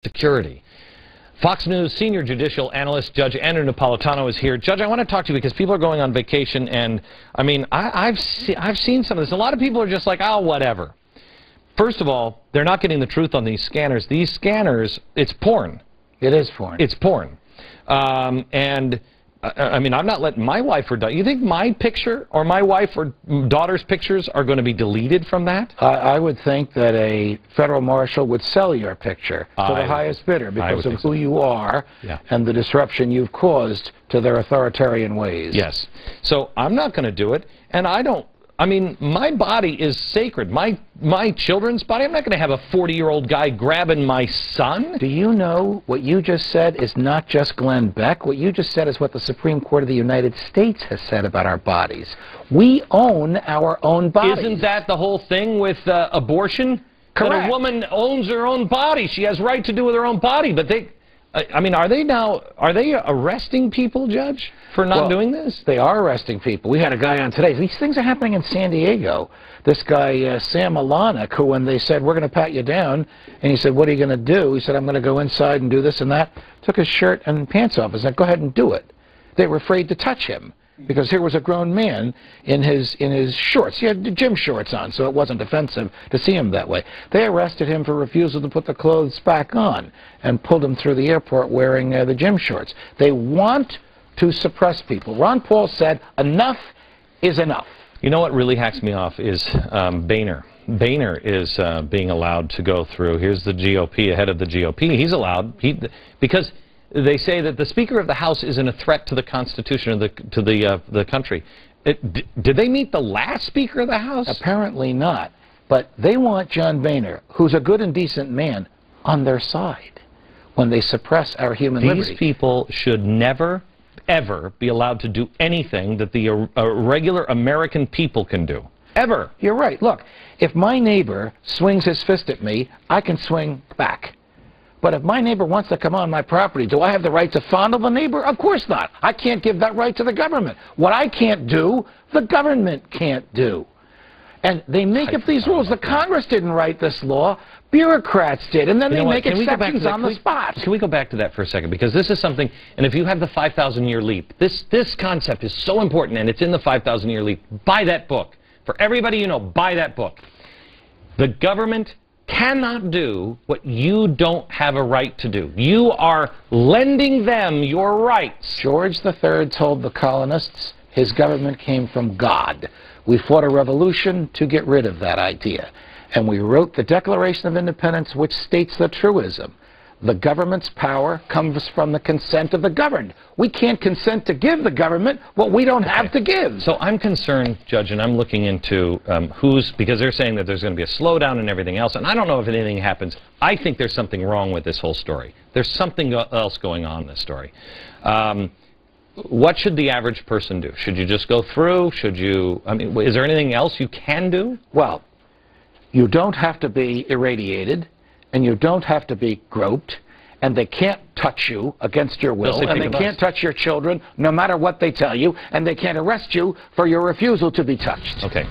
Security. Fox News senior judicial analyst Judge Andrew Napolitano is here. Judge, I want to talk to you because people are going on vacation, and I mean, I've seen some of this. A lot of people are just like, oh, whatever. First of all, they're not getting the truth on these scanners. These scanners, it's porn. It is porn. It's porn. I mean, I'm not letting my wife or daughter. You think my picture or my wife or daughter's pictures are going to be deleted from that? I would think that a federal marshal would sell your picture to the highest bidder because of who you are and the disruption you've caused to their authoritarian ways. Yes. So I'm not going to do it, and I don't. I mean, my body is sacred. My children's body, I'm not going to have a 40-year-old guy grabbing my son. Do you know what you just said is not just Glenn Beck? What you just said is what the Supreme Court of the United States has said about our bodies. We own our own bodies. Isn't that the whole thing with abortion? Correct. That a woman owns her own body. She has right to do with her own body. But they, I mean, are they arresting people, Judge, for not doing this? They are arresting people. We had a guy on today. These things are happening in San Diego. This guy, Sam Alanik, who when they said, we're going to pat you down, and he said, what are you going to do? He said, I'm going to go inside and do this and that. Took his shirt and pants off and said, go ahead and do it. They were afraid to touch him because here was a grown man in his shorts. He had gym shorts on, so it wasn't offensive to see him that way. They arrested him for refusal to put the clothes back on and pulled him through the airport wearing the gym shorts. They want to suppress people. Ron Paul said, enough is enough. You know what really hacks me off is Boehner. Boehner is being allowed to go through. Here's the GOP, ahead of the GOP. He's allowed, because they say that the Speaker of the House isn't a threat to the Constitution of the country. Did they meet the last Speaker of the House? Apparently not. But they want John Boehner, who's a good and decent man, on their side when they suppress our human liberty. These people should never, ever be allowed to do anything that the regular American people can do. Ever. You're right. Look, if my neighbor swings his fist at me, I can swing back. But if my neighbor wants to come on my property, do I have the right to fondle the neighbor? Of course not. I can't give that right to the government. What I can't do, the government can't do. And they make up these rules. The Congress didn't write this law. Bureaucrats did. And then they make exceptions on the spot. Can we go back to that for a second? Because this is something, and if you have the 5,000-year leap, this concept is so important, and it's in the 5,000-year leap. Buy that book. For everybody you know, buy that book. The government cannot do what you don't have a right to do. You are lending them your rights. George III told the colonists his government came from God. We fought a revolution to get rid of that idea. And we wrote the Declaration of Independence, which states the truism. The government's power comes from the consent of the governed. We can't consent to give the government what we don't have to give. So I'm concerned, Judge, and I'm looking into because they're saying that there's going to be a slowdown and everything else, and I don't know if anything happens. I think there's something wrong with this whole story. There's something else going on in this story. What should the average person do? Should you just go through? Should you, I mean, is there anything else you can do? Well, you don't have to be irradiated, and you don't have to be groped, and they can't touch you against your will, and they can't touch your children no matter what they tell you, and they can't arrest you for your refusal to be touched. Okay.